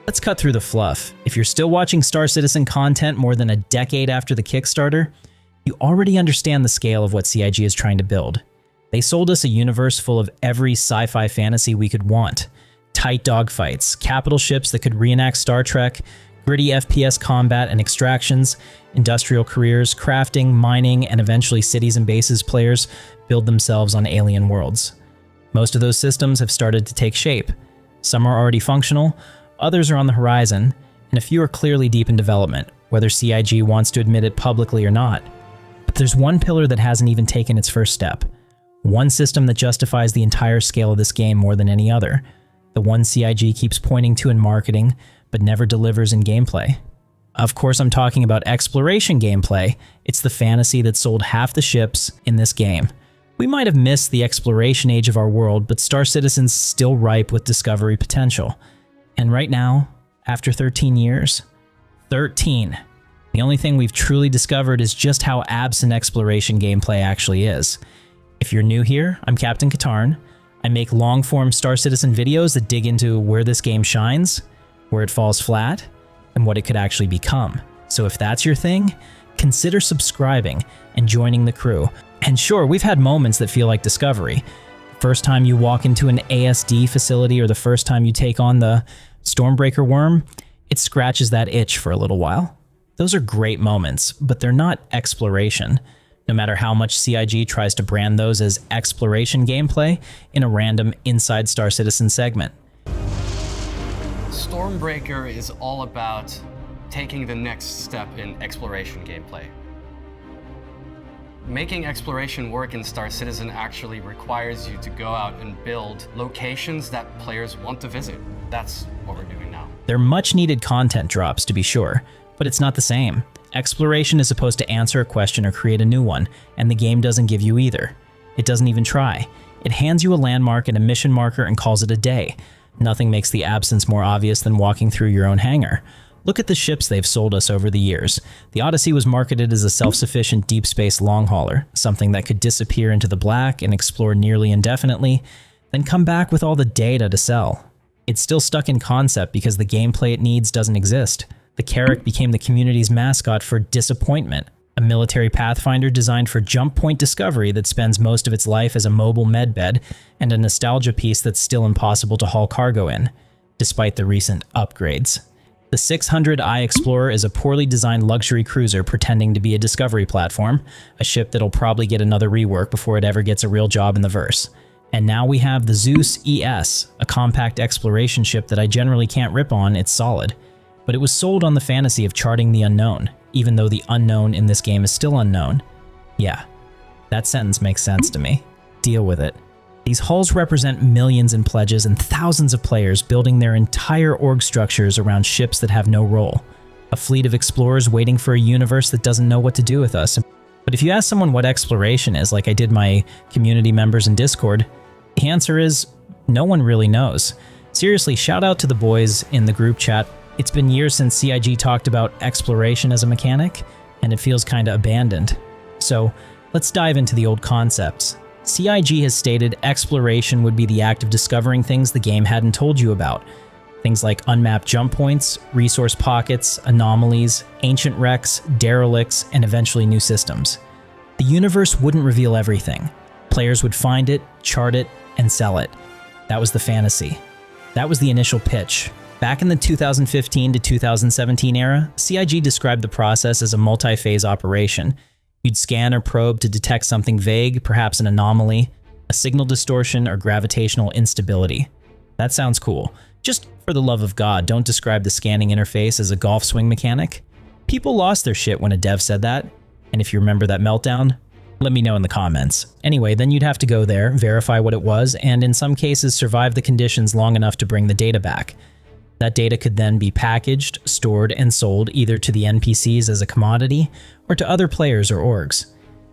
Let's cut through the fluff. If you're still watching Star Citizen content more than a decade after the Kickstarter, you already understand the scale of what CIG is trying to build. They sold us a universe full of every sci-fi fantasy we could want. Tight dogfights, capital ships that could reenact Star Trek, gritty FPS combat and extractions, industrial careers, crafting, mining, and eventually cities and bases players build themselves on alien worlds. Most of those systems have started to take shape. Some are already functional, others are on the horizon, and a few are clearly deep in development, whether CIG wants to admit it publicly or not. But there's one pillar that hasn't even taken its first step. One system that justifies the entire scale of this game more than any other. The one CIG keeps pointing to in marketing, but never delivers in gameplay. Of course, I'm talking about exploration gameplay. It's the fantasy that sold half the ships in this game. We might have missed the exploration age of our world, but Star Citizen's still ripe with discovery potential. And right now, after 13 years, 13, the only thing we've truly discovered is just how absent exploration gameplay actually is. If you're new here, I'm Captain Katarn. I make long-form Star Citizen videos that dig into where this game shines, where it falls flat, and what it could actually become. So if that's your thing, consider subscribing and joining the crew. And sure, we've had moments that feel like discovery. First time you walk into an ASD facility or the first time you take on the Stormbreaker worm, it scratches that itch for a little while. Those are great moments, but they're not exploration. No matter how much CIG tries to brand those as exploration gameplay in a random Inside Star Citizen segment. Stormbreaker is all about taking the next step in exploration gameplay. Making exploration work in Star Citizen actually requires you to go out and build locations that players want to visit. That's what we're doing now. They're much needed content drops, to be sure, but it's not the same. Exploration is supposed to answer a question or create a new one, and the game doesn't give you either. It doesn't even try. It hands you a landmark and a mission marker and calls it a day. Nothing makes the absence more obvious than walking through your own hangar. Look at the ships they've sold us over the years. The Odyssey was marketed as a self-sufficient deep space long hauler, something that could disappear into the black and explore nearly indefinitely, then come back with all the data to sell. It's still stuck in concept because the gameplay it needs doesn't exist. The Carrack became the community's mascot for disappointment, a military pathfinder designed for jump point discovery that spends most of its life as a mobile medbed, and a nostalgia piece that's still impossible to haul cargo in, despite the recent upgrades. The 600i Explorer is a poorly designed luxury cruiser pretending to be a discovery platform, a ship that'll probably get another rework before it ever gets a real job in the verse. And now we have the Zeus ES, a compact exploration ship that I generally can't rip on, it's solid. But it was sold on the fantasy of charting the unknown, even though the unknown in this game is still unknown. Yeah, that sentence makes sense to me. Deal with it. These hulls represent millions in pledges and thousands of players building their entire org structures around ships that have no role. A fleet of explorers waiting for a universe that doesn't know what to do with us. But if you ask someone what exploration is, like I did my community members in Discord, the answer is no one really knows. Seriously, shout out to the boys in the group chat. It's been years since CIG talked about exploration as a mechanic, and it feels kinda abandoned. So let's dive into the old concepts. CIG has stated exploration would be the act of discovering things the game hadn't told you about. Things like unmapped jump points, resource pockets, anomalies, ancient wrecks, derelicts, and eventually new systems. The universe wouldn't reveal everything. Players would find it, chart it, and sell it. That was the fantasy. That was the initial pitch. Back in the 2015 to 2017 era, CIG described the process as a multi-phase operation. You'd scan or probe to detect something vague, perhaps an anomaly, a signal distortion, or gravitational instability. That sounds cool. Just for the love of God, don't describe the scanning interface as a golf swing mechanic. People lost their shit when a dev said that, and if you remember that meltdown, let me know in the comments. Anyway, then you'd have to go there, verify what it was, and in some cases survive the conditions long enough to bring the data back. That data could then be packaged, stored, and sold either to the NPCs as a commodity or to other players or orgs.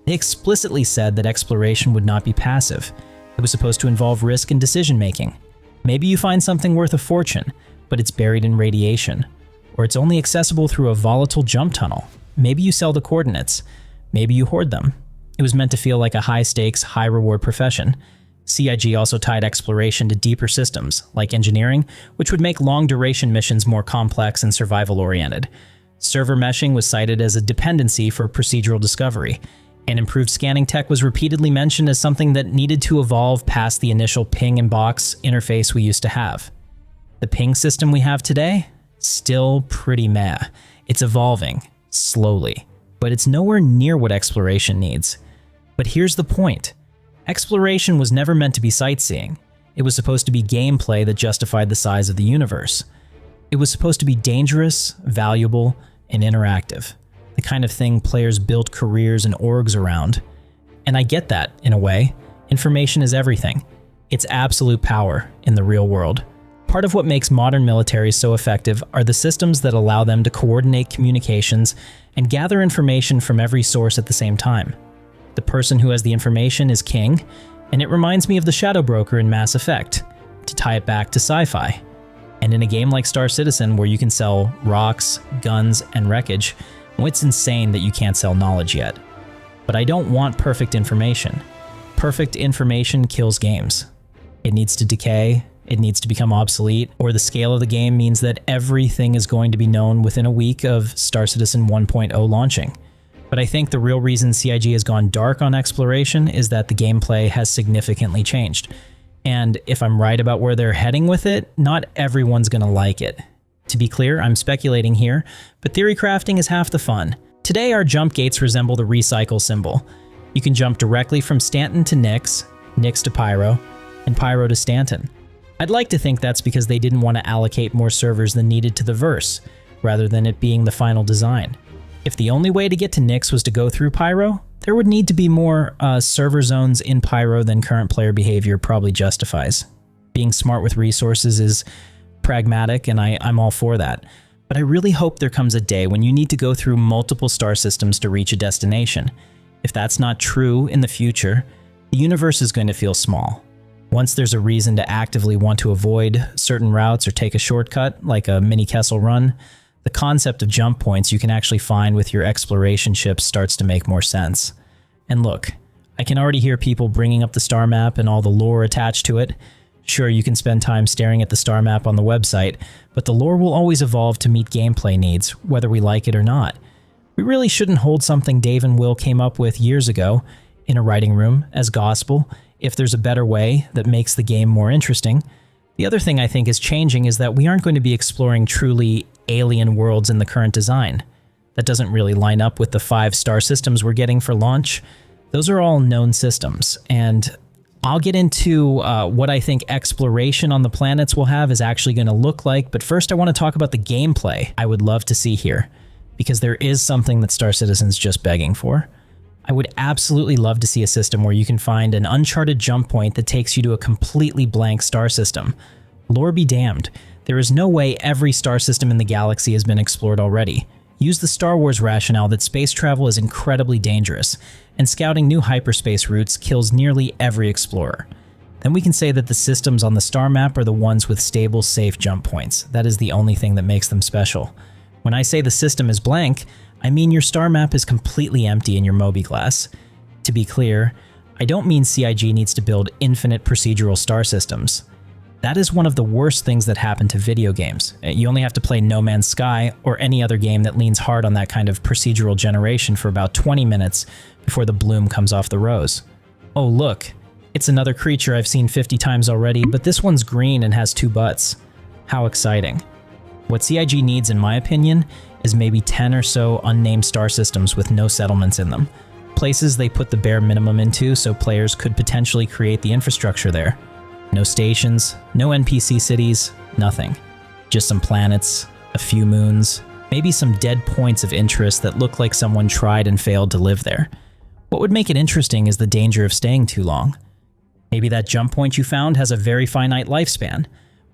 They explicitly said that exploration would not be passive. It was supposed to involve risk and decision-making. Maybe you find something worth a fortune, but it's buried in radiation. Or it's only accessible through a volatile jump tunnel. Maybe you sell the coordinates. Maybe you hoard them. It was meant to feel like a high-stakes, high-reward profession. CIG also tied exploration to deeper systems, like engineering, which would make long-duration missions more complex and survival-oriented. Server meshing was cited as a dependency for procedural discovery, and improved scanning tech was repeatedly mentioned as something that needed to evolve past the initial ping and box interface we used to have. The ping system we have today? Still pretty meh. It's evolving, slowly, but it's nowhere near what exploration needs. But here's the point. Exploration was never meant to be sightseeing. It was supposed to be gameplay that justified the size of the universe. It was supposed to be dangerous, valuable, and interactive. The kind of thing players built careers and orgs around. And I get that, in a way. Information is everything. It's absolute power in the real world. Part of what makes modern militaries so effective are the systems that allow them to coordinate communications and gather information from every source at the same time. The person who has the information is king, and it reminds me of the Shadow Broker in Mass Effect, to tie it back to sci-fi. And in a game like Star Citizen, where you can sell rocks, guns, and wreckage, well, it's insane that you can't sell knowledge yet. But I don't want perfect information. Perfect information kills games. It needs to decay, it needs to become obsolete, or the scale of the game means that everything is going to be known within a week of Star Citizen 1.0 launching. But I think the real reason CIG has gone dark on exploration is that the gameplay has significantly changed. And if I'm right about where they're heading with it, not everyone's gonna like it. To be clear, I'm speculating here, but theory crafting is half the fun. Today, our jump gates resemble the recycle symbol. You can jump directly from Stanton to Nyx, Nyx to Pyro, and Pyro to Stanton. I'd like to think that's because they didn't want to allocate more servers than needed to the verse, rather than it being the final design. If the only way to get to Nyx was to go through Pyro, there would need to be more server zones in Pyro than current player behavior probably justifies. Being smart with resources is pragmatic, and I'm all for that. But I really hope there comes a day when you need to go through multiple star systems to reach a destination. If that's not true in the future, the universe is going to feel small. Once there's a reason to actively want to avoid certain routes or take a shortcut, like a mini Kessel run, the concept of jump points you can actually find with your exploration ships starts to make more sense. And look, I can already hear people bringing up the star map and all the lore attached to it. Sure, you can spend time staring at the star map on the website, but the lore will always evolve to meet gameplay needs, whether we like it or not. We really shouldn't hold something Dave and Will came up with years ago in a writing room as gospel if there's a better way that makes the game more interesting. The other thing I think is changing is that we aren't going to be exploring truly alien worlds in the current design. That doesn't really line up with the 5 star systems we're getting for launch. Those are all known systems, and I'll get into what I think exploration on the planets will have is actually going to look like, but first I want to talk about the gameplay I would love to see here, because there is something that Star Citizen's just begging for. I would absolutely love to see a system where you can find an uncharted jump point that takes you to a completely blank star system. Lore be damned, there is no way every star system in the galaxy has been explored already. Use the Star Wars rationale that space travel is incredibly dangerous, and scouting new hyperspace routes kills nearly every explorer. Then we can say that the systems on the star map are the ones with stable, safe jump points. That is the only thing that makes them special. When I say the system is blank, I mean your star map is completely empty in your Mobi-Glass. To be clear, I don't mean CIG needs to build infinite procedural star systems. That is one of the worst things that happen to video games. You only have to play No Man's Sky or any other game that leans hard on that kind of procedural generation for about 20 minutes before the bloom comes off the rose. Oh look, it's another creature I've seen 50 times already, but this one's green and has 2 butts. How exciting. What CIG needs, in my opinion, is maybe 10 or so unnamed star systems with no settlements in them. Places they put the bare minimum into so players could potentially create the infrastructure there. No stations, no NPC cities, nothing. Just some planets, a few moons, maybe some dead points of interest that look like someone tried and failed to live there. What would make it interesting is the danger of staying too long. Maybe that jump point you found has a very finite lifespan.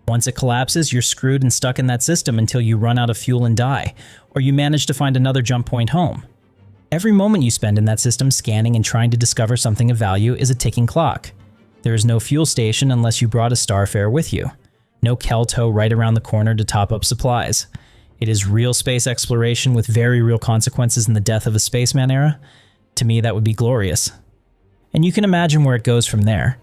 Once it collapses, you're screwed and stuck in that system until you run out of fuel and die, or you manage to find another jump point home. Every moment you spend in that system scanning and trying to discover something of value is a ticking clock. There is no fuel station unless you brought a starfare with you. No Kelto right around the corner to top up supplies. It is real space exploration with very real consequences in the death of a spaceman era. To me, that would be glorious. And you can imagine where it goes from there.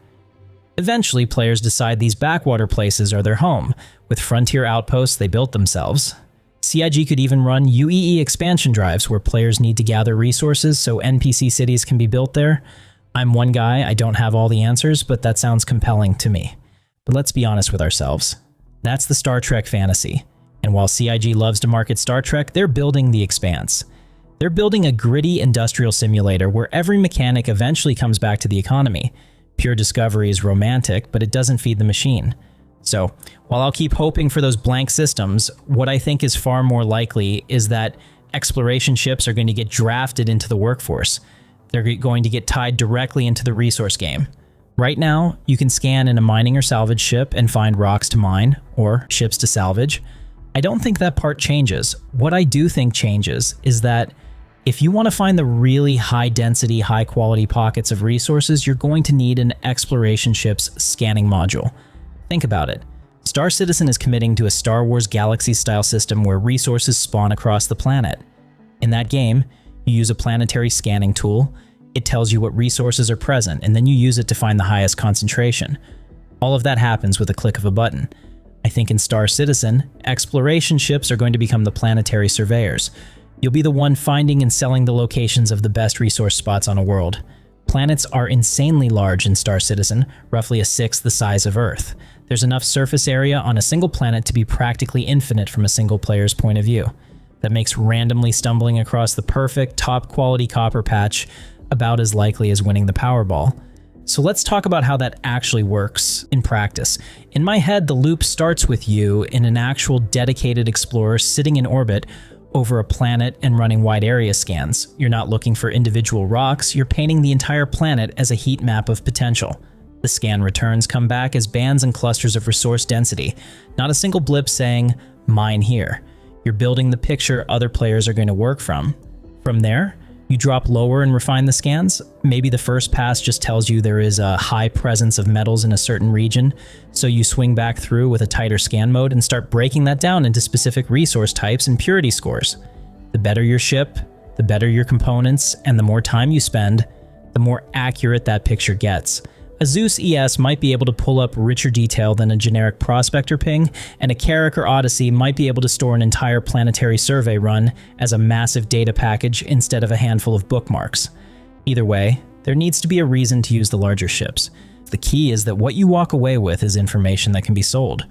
Eventually, players decide these backwater places are their home, with frontier outposts they built themselves. CIG could even run UEE expansion drives where players need to gather resources so NPC cities can be built there. I'm one guy, I don't have all the answers, but that sounds compelling to me. But let's be honest with ourselves. That's the Star Trek fantasy. And while CIG loves to market Star Trek, they're building The Expanse. They're building a gritty industrial simulator where every mechanic eventually comes back to the economy. Pure discovery is romantic, but it doesn't feed the machine. So, while I'll keep hoping for those blank systems, what I think is far more likely is that exploration ships are going to get drafted into the workforce. They're going to get tied directly into the resource game. Right now, you can scan in a mining or salvage ship and find rocks to mine, or ships to salvage. I don't think that part changes. What I do think changes is that if you want to find the really high-density, high-quality pockets of resources, you're going to need an exploration ship's scanning module. Think about it. Star Citizen is committing to a Star Wars Galaxy-style system where resources spawn across the planet. In that game, you use a planetary scanning tool. It tells you what resources are present, and then you use it to find the highest concentration. All of that happens with a click of a button. I think in Star Citizen, exploration ships are going to become the planetary surveyors. You'll be the one finding and selling the locations of the best resource spots on a world. Planets are insanely large in Star Citizen, roughly a sixth the size of Earth. There's enough surface area on a single planet to be practically infinite from a single player's point of view. That makes randomly stumbling across the perfect, top-quality copper patch about as likely as winning the Powerball. So let's talk about how that actually works in practice. In my head, the loop starts with you in an actual dedicated explorer sitting in orbit over a planet and running wide area scans. You're not looking for individual rocks, you're painting the entire planet as a heat map of potential. The scan returns come back as bands and clusters of resource density, not a single blip saying, mine here. You're building the picture other players are going to work from. From there, you drop lower and refine the scans. Maybe the first pass just tells you there is a high presence of metals in a certain region, so you swing back through with a tighter scan mode and start breaking that down into specific resource types and purity scores. The better your ship, the better your components, and the more time you spend, the more accurate that picture gets. A Zeus ES might be able to pull up richer detail than a generic prospector ping, and a Carrack or Odyssey might be able to store an entire planetary survey run as a massive data package instead of a handful of bookmarks. Either way, there needs to be a reason to use the larger ships. The key is that what you walk away with is information that can be sold.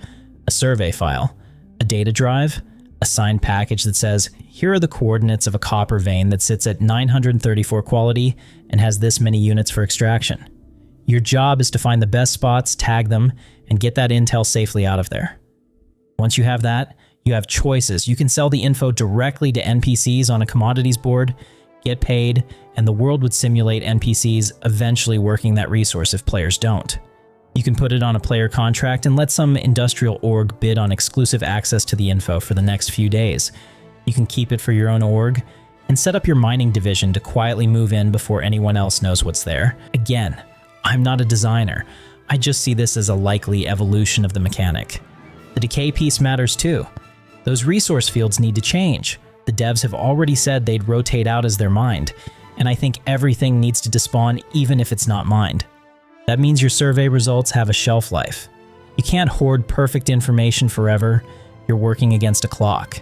A survey file, a data drive, a signed package that says, here are the coordinates of a copper vein that sits at 934 quality and has this many units for extraction. Your job is to find the best spots, tag them, and get that intel safely out of there. Once you have that, you have choices. You can sell the info directly to NPCs on a commodities board, get paid, and the world would simulate NPCs eventually working that resource if players don't. You can put it on a player contract and let some industrial org bid on exclusive access to the info for the next few days. You can keep it for your own org, and set up your mining division to quietly move in before anyone else knows what's there. Again, I'm not a designer. I just see this as a likely evolution of the mechanic. The decay piece matters too. Those resource fields need to change. The devs have already said they'd rotate out as they're mined, and I think everything needs to despawn even if it's not mined. That means your survey results have a shelf life. You can't hoard perfect information forever. You're working against a clock.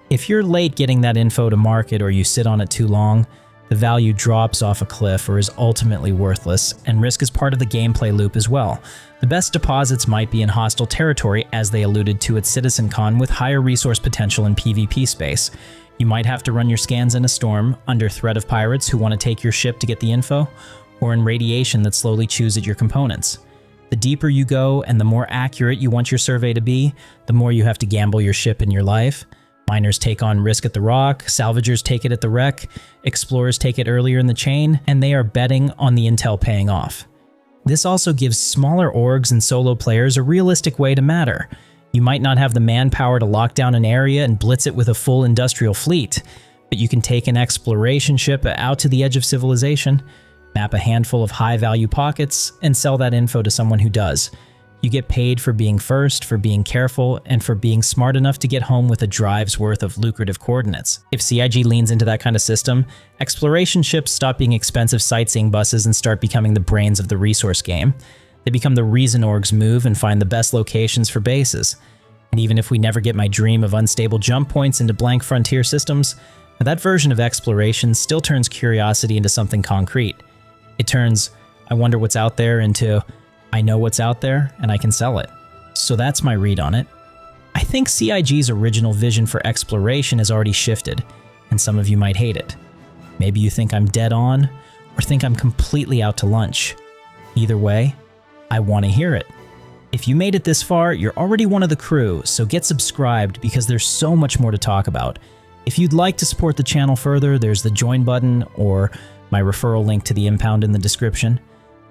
If you're late getting that info to market or you sit on it too long, the value drops off a cliff or is ultimately worthless, and risk is part of the gameplay loop as well. The best deposits might be in hostile territory, as they alluded to at CitizenCon, with higher resource potential in PvP space. You might have to run your scans in a storm, under threat of pirates who want to take your ship to get the info, or in radiation that slowly chews at your components. The deeper you go and the more accurate you want your survey to be, the more you have to gamble your ship and your life. Miners take on risk at the rock, salvagers take it at the wreck, explorers take it earlier in the chain, and they are betting on the intel paying off. This also gives smaller orgs and solo players a realistic way to matter. You might not have the manpower to lock down an area and blitz it with a full industrial fleet, but you can take an exploration ship out to the edge of civilization, map a handful of high-value pockets, and sell that info to someone who does. You get paid for being first, for being careful, and for being smart enough to get home with a drive's worth of lucrative coordinates. If CIG leans into that kind of system, exploration ships stop being expensive sightseeing buses and start becoming the brains of the resource game. They become the reason orgs move and find the best locations for bases. And even if we never get my dream of unstable jump points into blank frontier systems, that version of exploration still turns curiosity into something concrete. It turns, I wonder what's out there, into, I know what's out there and I can sell it. So that's my read on it. I think CIG's original vision for exploration has already shifted, and some of you might hate it. Maybe you think I'm dead on, or think I'm completely out to lunch. Either way, I want to hear it. If you made it this far, you're already one of the crew, so get subscribed because there's so much more to talk about. If you'd like to support the channel further, there's the join button or my referral link to the impound in the description.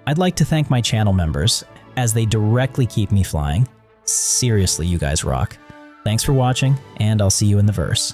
I'd like to thank my channel members, as they directly keep me flying. Seriously, you guys rock. Thanks for watching, and I'll see you in the verse.